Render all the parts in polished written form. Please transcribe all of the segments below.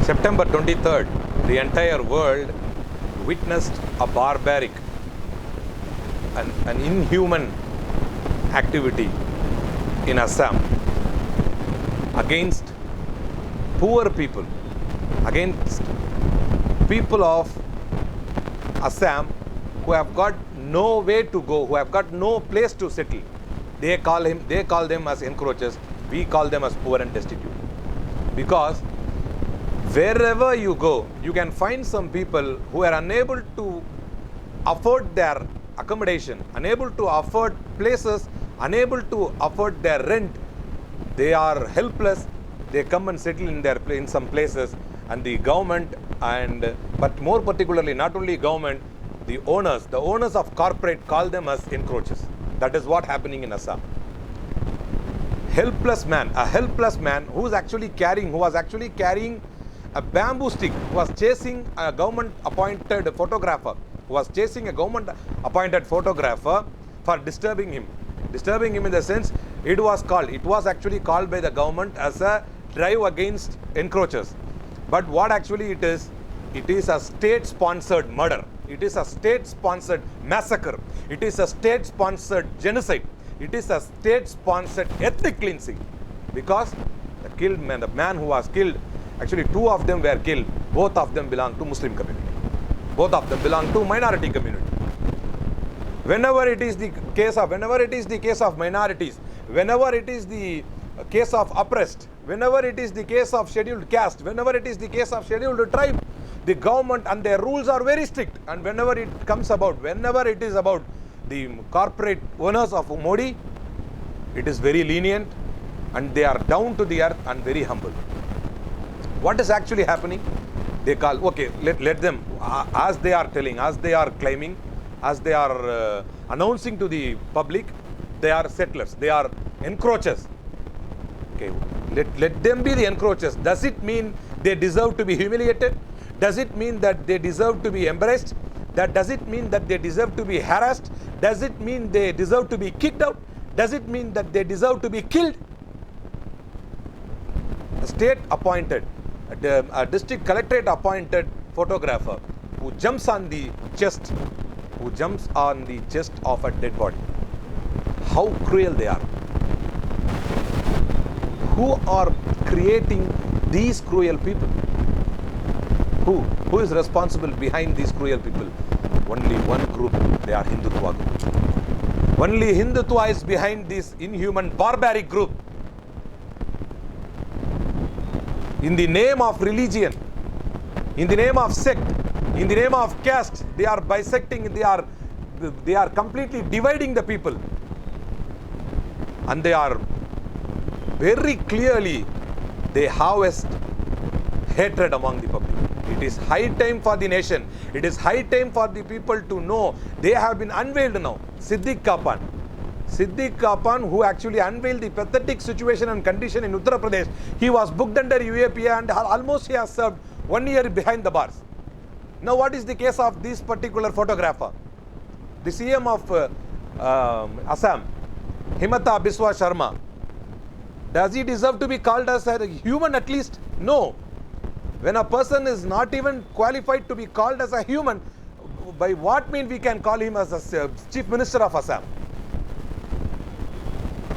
September 23rd, the entire world witnessed a barbaric, an inhuman activity in Assam against poor people, against people of Assam who have got no way to go, who have got no place to settle. They call them as encroachers. We call them as poor and destitute. Because wherever you go, you can find some people who are unable to afford their accommodation, unable to afford places, unable to afford their rent. They are helpless. They come and settle in some places, and the government, but more particularly, not only government, the owners of corporate call them as encroachers. That is what happening in Assam. A helpless man who was actually carrying a bamboo stick, who was chasing a government appointed photographer, for disturbing him in the sense it was actually called by the government as a drive against encroachers. But what actually it is a state sponsored murder, it is a state sponsored massacre, it is a state sponsored genocide, it is a state sponsored ethnic cleansing. Because the man who was killed, actually two of them were killed, both of them belong to Muslim community, both of them belong to minority community. Whenever it is the case of minorities, whenever it is the case of oppressed, whenever it is the case of scheduled caste, whenever it is the case of scheduled tribe, the government and their rules are very strict. And whenever it is about the corporate owners of Modi, it is very lenient, and they are down to the earth and very humble. What is actually happening? They call, okay, let them, as they are telling, as they are claiming, as they are announcing to the public, they are settlers, they are encroachers. Okay, let them be the encroachers. Does it mean they deserve to be humiliated? Does it mean that they deserve to be embarrassed? Does it mean that they deserve to be harassed? Does it mean they deserve to be kicked out? Does it mean that they deserve to be killed? A state appointed, a district collectorate appointed photographer who jumps on the chest of a dead body. How cruel they are. Who are creating these cruel people? Who is responsible behind these cruel people? Only one group, they are Hindutva group. Only Hindutva is behind this inhuman, barbaric group. In the name of religion, in the name of sect, in the name of caste, they are bisecting, they are completely dividing the people. And they are very clearly, they harvest hatred among the public. It is high time for the nation. It is high time for the people to know. They have been unveiled now. Siddiq Kapan, who actually unveiled the pathetic situation and condition in Uttar Pradesh. He was booked under UAPA and almost he has served 1 year behind the bars. Now what is the case of this particular photographer? The CM of Assam, Himanta Biswa Sharma. Does he deserve to be called as a human at least? No. When a person is not even qualified to be called as a human, by what mean we can call him as a Chief Minister of Assam?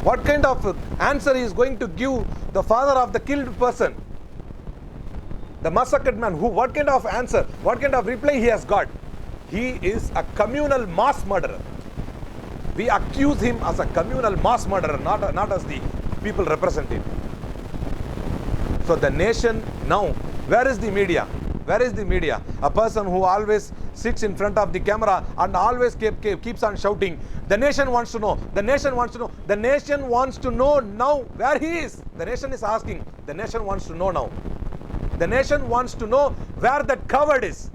What kind of answer he is going to give the father of the killed person? The massacred man, what kind of answer, what kind of reply he has got? He is a communal mass murderer. We accuse him as a communal mass murderer, not as the people representative. So the nation now, where is the media? Where is the media? A person who always sits in front of the camera and always keeps on shouting, the nation wants to know, the nation wants to know, the nation wants to know now where he is. The nation is asking, the nation wants to know now. The nation wants to know where that coward is.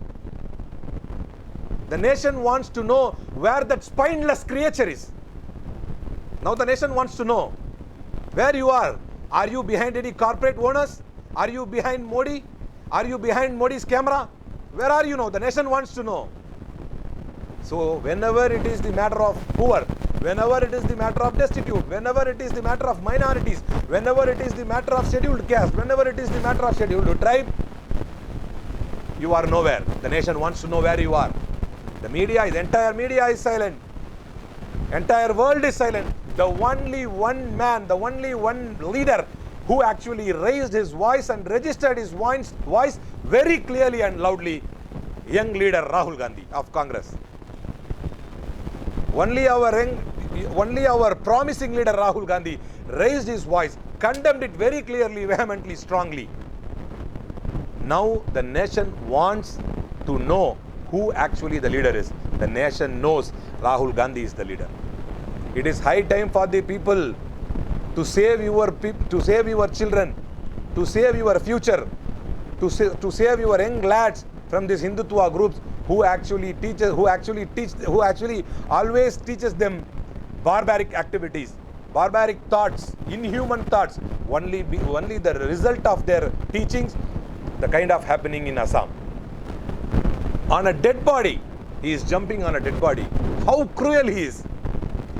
The nation wants to know where that spineless creature is. Now the nation wants to know where you are. Are you behind any corporate owners? Are you behind Modi? Are you behind Modi's camera? Where are you now? The nation wants to know. So whenever it is the matter of poor, whenever it is the matter of destitute, whenever it is the matter of minorities, whenever it is the matter of scheduled caste, whenever it is the matter of scheduled tribe, you are nowhere. The nation wants to know where you are. The media is, entire media is silent. Entire world is silent. The only one man, the only one leader who actually raised his voice and registered his voice very clearly and loudly, young leader Rahul Gandhi of Congress. Only our promising leader Rahul Gandhi raised his voice, condemned it very clearly, vehemently, strongly. Now the nation wants to know who actually the leader is. The nation knows Rahul Gandhi is the leader. It is high time for the people to save your children, to save your future, to save your young lads from these Hindutva groups who actually always teaches them barbaric activities, barbaric thoughts, inhuman thoughts. Only the result of their teachings, the kind of happening in Assam. On a dead body, he is jumping on a dead body. How cruel he is,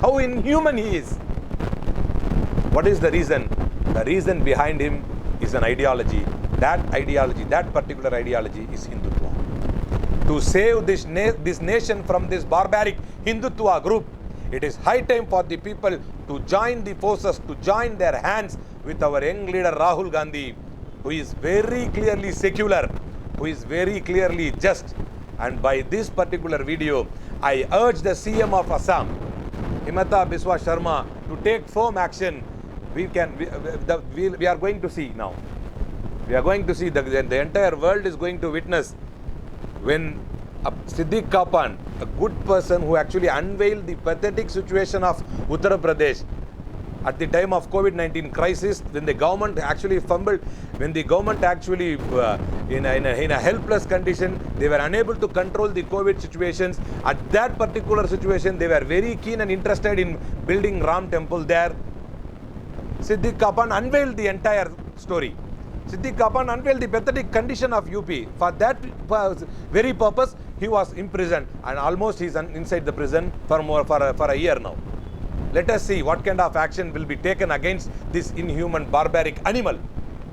how inhuman he is. What is the reason? The reason behind him is an ideology. That particular ideology is Hindutva. To save this nation from this barbaric Hindutva group, it is high time for the people to join the forces, to join their hands with our young leader Rahul Gandhi, who is very clearly secular, who is very clearly just. And by this particular video, I urge the CM of Assam, Himanta Biswa Sharma, to take firm action. We are going to see now. We are going to see, the entire world is going to witness when Siddiq Kapan, a good person who actually unveiled the pathetic situation of Uttar Pradesh at the time of COVID-19 crisis, when the government actually fumbled, when the government actually in a helpless condition, they were unable to control the COVID situations. At that particular situation, they were very keen and interested in building Ram temple there. Siddiq Kapan unveiled the entire story. Siddiq Kapan unveiled the pathetic condition of UP. For that very purpose, he was imprisoned, and almost he's inside the prison for a year now. Let us see what kind of action will be taken against this inhuman, barbaric animal.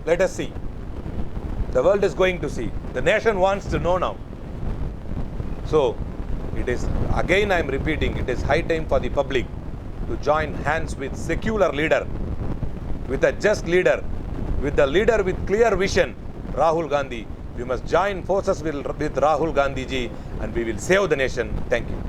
Let us see. The world is going to see. The nation wants to know now. So, it is, again I am repeating, it is high time for the public to join hands with secular leader, with a just leader, with the leader with clear vision, Rahul Gandhi. We must join forces with Rahul Gandhi ji, and we will save the nation. Thank you.